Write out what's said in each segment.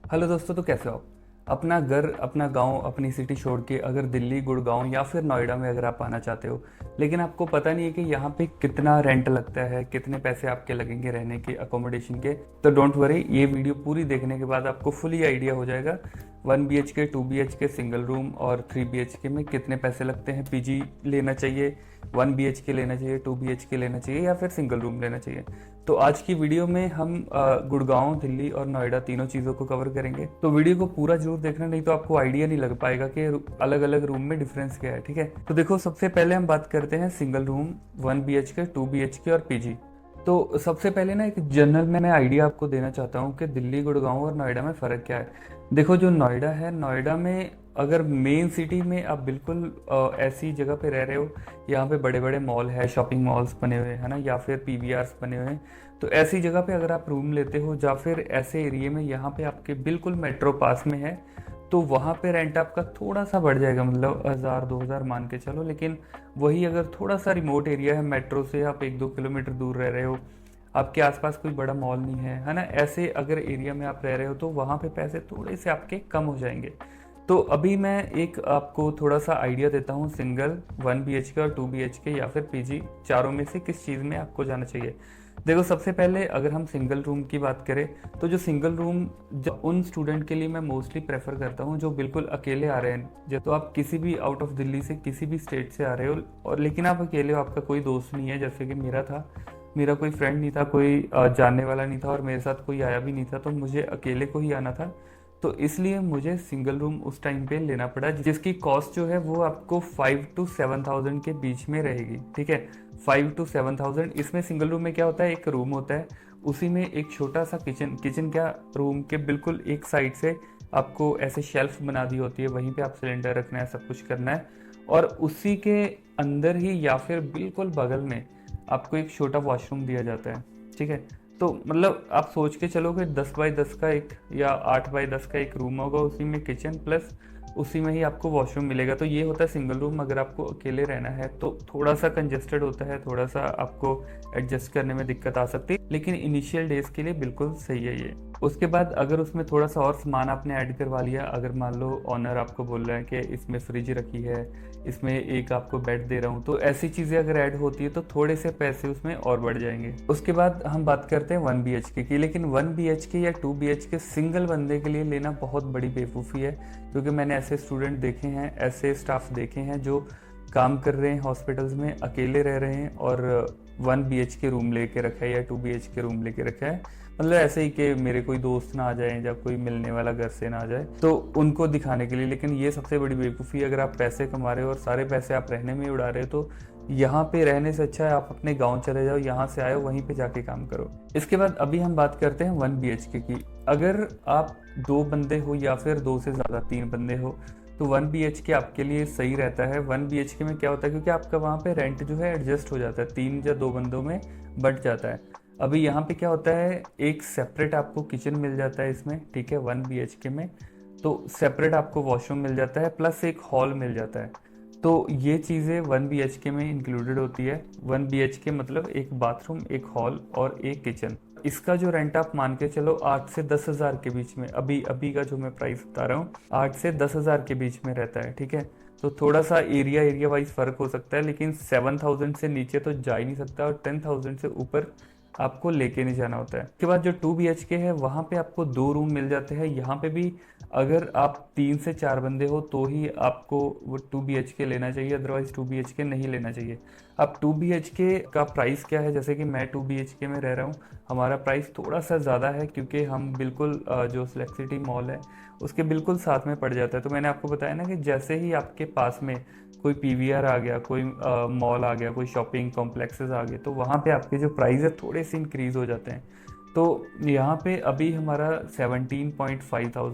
Hello दोस्तों, तो कैसे हो आप? अपना घर, अपना गांव, अपनी सिटी छोड़ के अगर दिल्ली, गुड़गांव या फिर नोएडा में अगर आप आना चाहते हो, लेकिन आपको पता नहीं है कि यहाँ पे कितना रेंट लगता है, कितने पैसे आपके लगेंगे रहने के, अकोमोडेशन के, तो डोंट वरी, ये वीडियो पूरी देखने के बाद आपको फुली आइडिया हो जाएगा 1 BHK, 2 BHK सिंगल रूम और 3 BHK में कितने पैसे लगते हैं। पीजी लेना चाहिए, 1 BHK लेना चाहिए, 2 BHK लेना चाहिए या फिर सिंगल रूम लेना चाहिए। तो आज की वीडियो में हम गुड़गांव, दिल्ली और नोएडा तीनों चीज़ों को कवर करेंगे। तो वीडियो को पूरा जरूर देखना, नहीं तो आपको आइडिया नहीं लग पाएगा कि अलग अलग रूम में डिफरेंस क्या है। ठीक है, तो देखो, सबसे पहले हम बात करते हैं सिंगल रूम, 1 BHK, 2 BHK और पीजी। तो सबसे पहले ना एक जनरल में मैं आइडिया आपको देना चाहता हूँ कि दिल्ली, गुड़गांव और नोएडा में फ़र्क क्या है। देखो, जो नोएडा है, नोएडा में अगर मेन सिटी में आप बिल्कुल ऐसी जगह पे रह रहे हो, यहाँ पे बड़े बड़े मॉल है, शॉपिंग मॉल्स बने हुए हैं ना, या फिर पीवीआर्स बने हुए हैं, तो ऐसी जगह पे अगर आप रूम लेते हो या फिर ऐसे एरिया में यहाँ पे आपके बिल्कुल मेट्रो पास में है, तो वहाँ पे रेंट आपका थोड़ा सा बढ़ जाएगा, मतलब 1000-2000 मान के चलो। लेकिन वही अगर थोड़ा सा रिमोट एरिया है, मेट्रो से आप 1-2 किलोमीटर दूर रह रहे हो, आपके आसपास कोई बड़ा मॉल नहीं है ना, ऐसे अगर एरिया में आप रह रहे हो, तो वहाँ पे पैसे थोड़े से आपके कम हो जाएंगे। तो अभी मैं एक आपको थोड़ा सा आइडिया देता हूँ, सिंगल, 1 BHK और 2 BHK या फिर पीजी, चारों में से किस चीज़ में आपको जाना चाहिए। देखो, सबसे पहले अगर हम सिंगल रूम की बात करें, तो जो सिंगल रूम उन स्टूडेंट के लिए मैं मोस्टली प्रेफर करता हूँ जो बिल्कुल अकेले आ रहे हैं। जब तो आप किसी भी आउट ऑफ दिल्ली से, किसी भी स्टेट से आ रहे हो और लेकिन आप अकेले हो, आपका कोई दोस्त नहीं है, जैसे कि मेरा था, मेरा कोई फ्रेंड नहीं था, कोई जानने वाला नहीं था और मेरे साथ कोई आया भी नहीं था, तो मुझे अकेले को ही आना था। तो इसलिए मुझे सिंगल रूम उस टाइम पे लेना पड़ा, जिसकी कॉस्ट जो है वो आपको 5 to 7,000 के बीच में रहेगी। ठीक है, 5 to 7,000। इसमें सिंगल रूम में क्या होता है, एक रूम होता है, उसी में एक छोटा सा किचन क्या, रूम के बिल्कुल एक साइड से आपको ऐसे शेल्फ बना दी होती है, वहीं पे आप सिलेंडर रखना है, सब कुछ करना है। और उसी के अंदर ही या फिर बिल्कुल बगल में आपको एक छोटा वॉशरूम दिया जाता है। ठीक है, तो मतलब आप सोच के चलो कि 10 बाई 10 का एक या 8 बाई 10 का एक रूम होगा, उसी में किचन प्लस उसी में ही आपको वॉशरूम मिलेगा। तो ये होता है सिंगल रूम। अगर आपको अकेले रहना है तो थोड़ा सा कंजेस्टेड होता है, थोड़ा सा आपको एडजस्ट करने में दिक्कत आ सकती है, लेकिन इनिशियल डेज के लिए बिल्कुल सही है ये। उसके बाद अगर उसमें थोड़ा सा और सामान आपने ऐड करवा लिया, अगर मान लो ऑनर आपको बोल रहा है कि इसमें फ्रिज रखी है, इसमें एक आपको बेड दे रहा हूँ, तो ऐसी चीज़ें अगर ऐड होती है तो थोड़े से पैसे उसमें और बढ़ जाएंगे। उसके बाद हम बात करते हैं 1 BHK की। लेकिन 1 BHK या 2 BHK सिंगल बंदे के लिए लेना बहुत बड़ी बेवकूफ़ी है, क्योंकि मैंने ऐसे स्टूडेंट देखे हैं, ऐसे स्टाफ देखे हैं जो काम कर रहे हैं हॉस्पिटल्स में, अकेले रह रहे हैं और 1 BHK रूम लेके रखा है या 2 BHK रूम लेके रखा है, मतलब ऐसे ही कि मेरे कोई दोस्त ना आ जाए या कोई मिलने वाला घर से ना आ जाए, तो उनको दिखाने के लिए। लेकिन ये सबसे बड़ी बेवकूफ़ी है। अगर आप पैसे कमा रहे हो और सारे पैसे आप रहने में उड़ा रहे हो, तो यहाँ पे रहने से अच्छा है आप अपने गांव चले जाओ, यहाँ से आए हो वहीं पे जाके काम करो। इसके बाद अभी हम बात करते हैं 1 BHK की। अगर आप 2 बंदे हो या फिर 2 से ज़्यादा 3 बंदे हो, तो 1 BHK आपके लिए सही रहता है। 1 BHK में क्या होता है, क्योंकि आपका वहाँ पे रेंट जो है एडजस्ट हो जाता है, 3 या 2 बंदों में बंट जाता है। अभी यहाँ पे क्या होता है, एक सेपरेट आपको किचन मिल जाता है इसमें, ठीक है, 1 BHK में, तो सेपरेट आपको वॉशरूम मिल जाता है प्लस एक हॉल मिल जाता है। तो ये चीज़ें 1 BHK में इंक्लूडेड होती है। 1 BHK मतलब एक बाथरूम, एक हॉल और एक किचन। इसका जो रेंट आप मान के चलो 8 से 10 हज़ार के बीच में, अभी अभी का जो मैं प्राइस बता रहा हूँ 8 से 10 हज़ार के बीच में रहता है। ठीक है, तो थोड़ा सा एरिया वाइज फ़र्क हो सकता है, लेकिन 7,000 से नीचे तो जा ही नहीं सकता और 10,000 से ऊपर आपको लेके नहीं जाना होता है। उसके बाद जो 2 BHK है, वहाँ पे आपको 2 रूम मिल जाते हैं। यहाँ पे भी अगर आप 3 से 4 बंदे हो तो ही आपको वो 2 BHK लेना चाहिए, अदरवाइज 2 BHK नहीं लेना चाहिए। अब 2 BHK का प्राइस क्या है, जैसे कि मैं 2 BHK में रह रहा हूँ, हमारा प्राइस थोड़ा सा ज़्यादा है, क्योंकि हम बिल्कुल जो सिलेक्ट सिटी मॉल है उसके बिल्कुल साथ में पड़ जाता है। तो मैंने आपको बताया ना कि जैसे ही आपके पास में कोई पीवीआर आ गया, कोई मॉल आ गया, कोई शॉपिंग कॉम्प्लेक्सेस आ गए, तो वहाँ पे आपके जो प्राइस है थोड़े से इंक्रीज़ हो जाते हैं। तो यहाँ पे अभी हमारा 17,500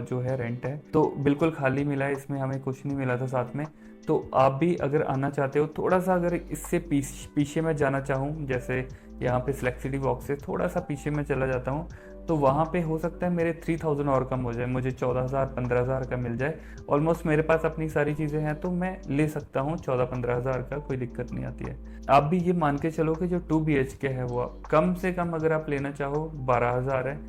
जो है रेंट है, तो बिल्कुल खाली मिला है, इसमें हमें कुछ नहीं मिला था साथ में। तो आप भी अगर आना चाहते हो, थोड़ा सा अगर इससे पीछे मैं जाना चाहूँ, जैसे यहाँ पे सिलेक्ट सिटी बॉक्स से थोड़ा सा पीछे मैं चला जाता हूँ, तो वहाँ पे हो सकता है मेरे 3,000 और कम हो जाए, मुझे 14,000 15,000 का मिल जाए। ऑलमोस्ट मेरे पास अपनी सारी चीज़ें हैं, तो मैं ले सकता हूँ 14-15 हज़ार का, कोई दिक्कत नहीं आती है। आप भी ये मान के चलो कि जो 2 BHK है वो कम से कम अगर आप लेना चाहो 12,000 है,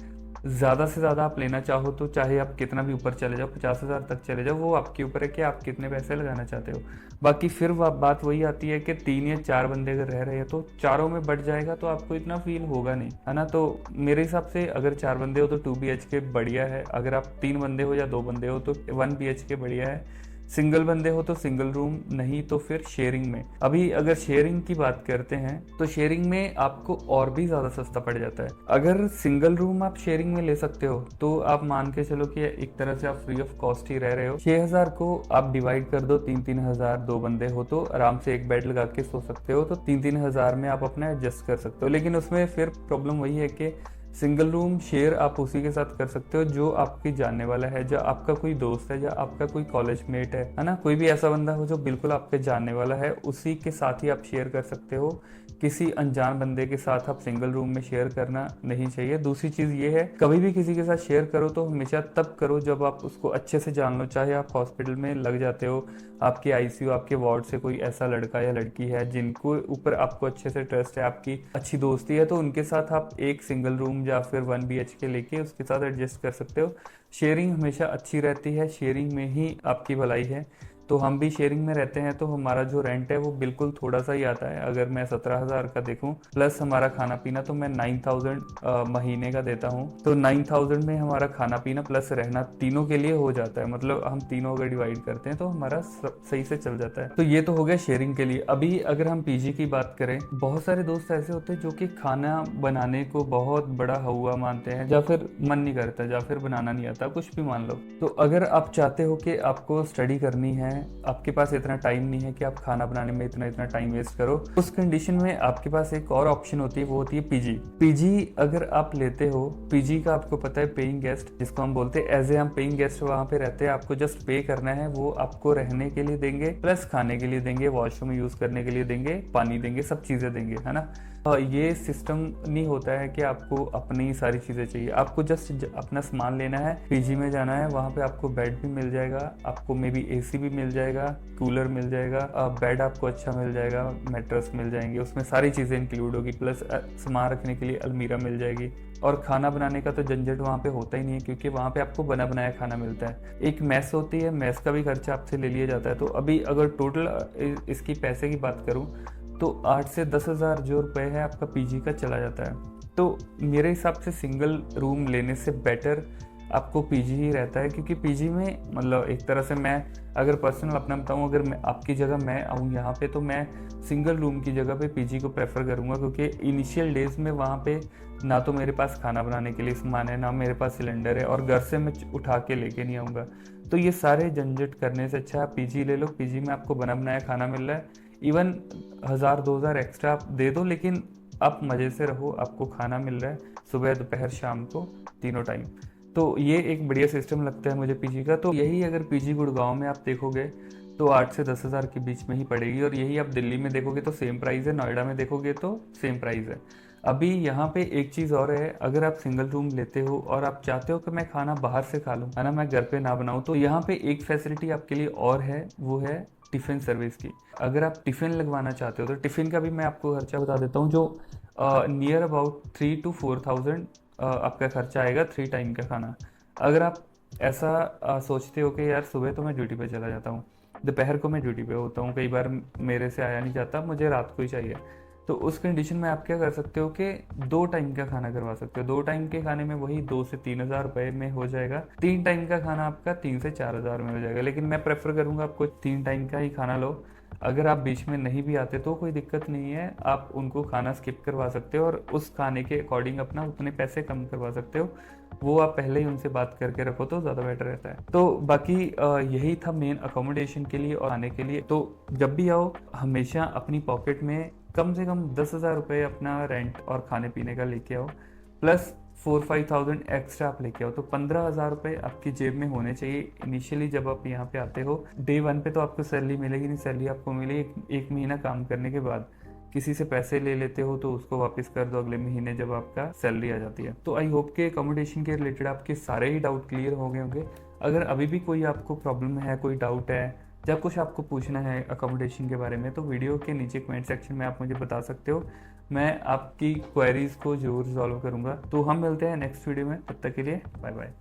ज़्यादा से ज़्यादा आप लेना चाहो तो चाहे आप कितना भी ऊपर चले जाओ, 50,000 तक चले जाओ, वो आपके ऊपर है कि आप कितने पैसे लगाना चाहते हो। बाकी फिर बात वही आती है कि 3 या 4 बंदे अगर रह रहे हैं तो चारों में बढ़ जाएगा तो आपको इतना फील होगा नहीं, है ना। तो मेरे हिसाब से अगर 4 बंदे हो तो 2 BHK बढ़िया है, अगर आप 3 बंदे हो या 2 बंदे हो तो 1 BHK बढ़िया है, सिंगल बंदे हो तो सिंगल रूम, नहीं तो फिर शेयरिंग में। अभी अगर शेयरिंग की बात करते हैं तो शेयरिंग में आपको और भी ज़्यादा सस्ता पड़ जाता है। अगर सिंगल रूम आप शेयरिंग में ले सकते हो तो आप मान के चलो कि एक तरह से आप फ्री ऑफ कॉस्ट ही रह रहे हो। 6,000 को आप डिवाइड कर दो 3-3 हज़ार, 2 बंदे हो तो आराम से एक बेड लगा के सो सकते हो, तो 3-3 हज़ार में आप अपना एडजस्ट कर सकते हो। लेकिन उसमें फिर प्रॉब्लम वही है कि सिंगल रूम शेयर आप उसी के साथ कर सकते हो जो आपकी जानने वाला है, जो आपका कोई दोस्त है, या आपका कोई कॉलेज मेट है ना, कोई भी ऐसा बंदा हो जो बिल्कुल आपके जानने वाला है, उसी के साथ ही आप शेयर कर सकते हो। किसी अनजान बंदे के साथ आप सिंगल रूम में शेयर करना नहीं चाहिए। दूसरी चीज़ ये है, कभी भी किसी के साथ शेयर करो तो हमेशा तब करो जब आप उसको अच्छे से जान लो। चाहे आप हॉस्पिटल में लग जाते हो, आपके ICU, आपके वार्ड से कोई ऐसा लड़का या लड़की है जिनको ऊपर आपको अच्छे से ट्रस्ट है, आपकी अच्छी दोस्ती है, तो उनके साथ आप एक सिंगल रूम या फिर 1 BHK लेके उसके साथ एडजस्ट कर सकते हो। शेयरिंग हमेशा अच्छी रहती है, शेयरिंग में ही आपकी भलाई है। तो हम भी शेयरिंग में रहते हैं तो हमारा जो रेंट है वो बिल्कुल थोड़ा सा ही आता है। अगर मैं 17,000 का देखूं प्लस हमारा खाना पीना, तो मैं 9,000 महीने का देता हूं। तो 9,000 में हमारा खाना पीना प्लस रहना तीनों के लिए हो जाता है। मतलब हम तीनों अगर डिवाइड करते हैं तो हमारा सही से चल जाता है। तो ये तो हो गया शेयरिंग के लिए। अभी अगर हम PG की बात करें, बहुत सारे दोस्त ऐसे होते हैं जो कि खाना बनाने को बहुत बड़ा हवा मानते हैं, या फिर मन नहीं करता, या फिर बनाना नहीं आता, कुछ भी मान लो। तो अगर आप चाहते हो कि आपको स्टडी करनी है, आपके पास इतना टाइम नहीं है कि आप खाना बनाने में इतना इतना टाइम वेस्ट करो, उस कंडीशन में आपके पास एक और ऑप्शन होती है, वो होती है PG। अगर आप लेते हो PG का, आपको पता है पेइंग गेस्ट जिसको हम बोलते हैं, एज ए हम पेइंग गेस्ट वहां पे रहते हैं, आपको जस्ट पे करना है, वो आपको रहने के लिए देंगे, प्लस खाने के लिए देंगे, वॉशरूम यूज करने के लिए देंगे, पानी देंगे, सब चीजें देंगे, है ना। ये सिस्टम नहीं होता है कि आपको अपनी सारी चीज़ें चाहिए, आपको जस्ट अपना सामान लेना है, PG में जाना है, वहाँ पे आपको बेड भी मिल जाएगा, आपको मे बी AC भी मिल जाएगा, कूलर मिल जाएगा, बेड आपको अच्छा मिल जाएगा, मैट्रेस मिल जाएंगे, उसमें सारी चीज़ें इंक्लूड होगी, प्लस सामान रखने के लिए अलमीरा मिल जाएगी। और खाना बनाने का तो झंझट वहाँ पे होता ही नहीं है, क्योंकि वहाँ पे आपको बना बनाया खाना मिलता है। एक मेस होती है, मेस का भी खर्चा आपसे ले लिया जाता है। तो अभी अगर टोटल इसकी पैसे की बात करूँ तो 8 से 10,000 जो रुपए है आपका PG का चला जाता है। तो मेरे हिसाब से सिंगल रूम लेने से बेटर आपको PG ही रहता है, क्योंकि PG में मतलब एक तरह से मैं अगर पर्सनल अपना बताऊँ, अगर मैं आपकी जगह मैं आऊँ यहाँ पे, तो मैं सिंगल रूम की जगह पे PG को प्रेफर करूँगा, क्योंकि इनिशियल डेज में वहाँ पे ना तो मेरे पास खाना बनाने के लिए सामान है, ना मेरे पास सिलेंडर है, और घर से मैं उठा के लेके नहीं आऊँगा। तो ये सारे झंझट करने से अच्छा आप PG ले लो। PG में आपको बना बनाया खाना मिल रहा है, इवन 1,000-2,000 एक्स्ट्रा आप दे दो, लेकिन आप मज़े से रहो, आपको खाना मिल रहा है सुबह दोपहर शाम को तीनों टाइम। तो ये एक बढ़िया सिस्टम लगता है मुझे PG का। तो यही अगर PG गुड़गांव में आप देखोगे तो 8 से 10,000 के बीच में ही पड़ेगी, और यही आप दिल्ली में देखोगे तो सेम प्राइस है, नोएडा में देखोगे तो सेम प्राइस है। अभी यहाँ पे एक चीज़ और है, अगर आप सिंगल रूम लेते हो और आप चाहते हो कि मैं खाना बाहर से खा लूँ, है ना, मैं घर पे ना बनाऊँ, तो यहाँ पे एक फैसिलिटी आपके लिए और है, वो है टिफ़िन सर्विस की। अगर आप टिफ़िन लगवाना चाहते हो तो टिफ़िन का भी मैं आपको खर्चा बता देता हूँ, जो नियर अबाउट 3 to 4,000 आपका खर्चा आएगा 3 टाइम का खाना। अगर आप ऐसा सोचते हो कि यार सुबह तो मैं ड्यूटी पे चला जाता हूँ, दोपहर को मैं ड्यूटी पे होता हूँ, कई बार मेरे से आया नहीं जाता, मुझे रात को ही चाहिए, तो उस कंडीशन में आप क्या कर सकते हो कि 2 टाइम का खाना करवा सकते हो। 2 टाइम के खाने में वही 2 से 3,000 रुपए में हो जाएगा। 3 टाइम का खाना आपका 3 से 4,000 में हो जाएगा। लेकिन मैं प्रेफर करूंगा आपको 3 टाइम का ही खाना लो। अगर आप बीच में नहीं भी आते तो कोई दिक्कत नहीं है, आप उनको खाना स्किप करवा सकते हो और उस खाने के अकॉर्डिंग अपना उतने पैसे कम करवा सकते हो। वो आप पहले ही उनसे बात करके रखो तो ज़्यादा बेटर रहता है। तो बाकी यही था मेन अकोमोडेशन के लिए और आने के लिए। तो जब भी आओ हमेशा अपनी पॉकेट में कम से कम 10,000 रुपये अपना रेंट और खाने पीने का लेके आओ, प्लस 4-5,000 एक्स्ट्रा आप लेके आओ, तो 15,000 रुपये आपकी जेब में होने चाहिए इनिशियली जब आप यहाँ पे आते हो। डे 1 पे तो आपको सैलरी मिलेगी नहीं, सैलरी आपको मिलेगी एक महीना काम करने के बाद। किसी से पैसे ले लेते हो तो उसको वापस कर दो अगले महीने जब आपका सैलरी आ जाती है। तो आई होप के अकोमोडेशन के रिलेटेड आपके सारे ही डाउट क्लियर हो गए होंगे। अगर अभी भी कोई आपको प्रॉब्लम है, कोई डाउट है, जब कुछ आपको पूछना है अकोमोडेशन के बारे में तो वीडियो के नीचे कमेंट सेक्शन में आप मुझे बता सकते हो। मैं आपकी क्वेरीज को जरूर रिजॉल्व करूंगा। तो हम मिलते हैं नेक्स्ट वीडियो में, तब तक के लिए बाय बाय।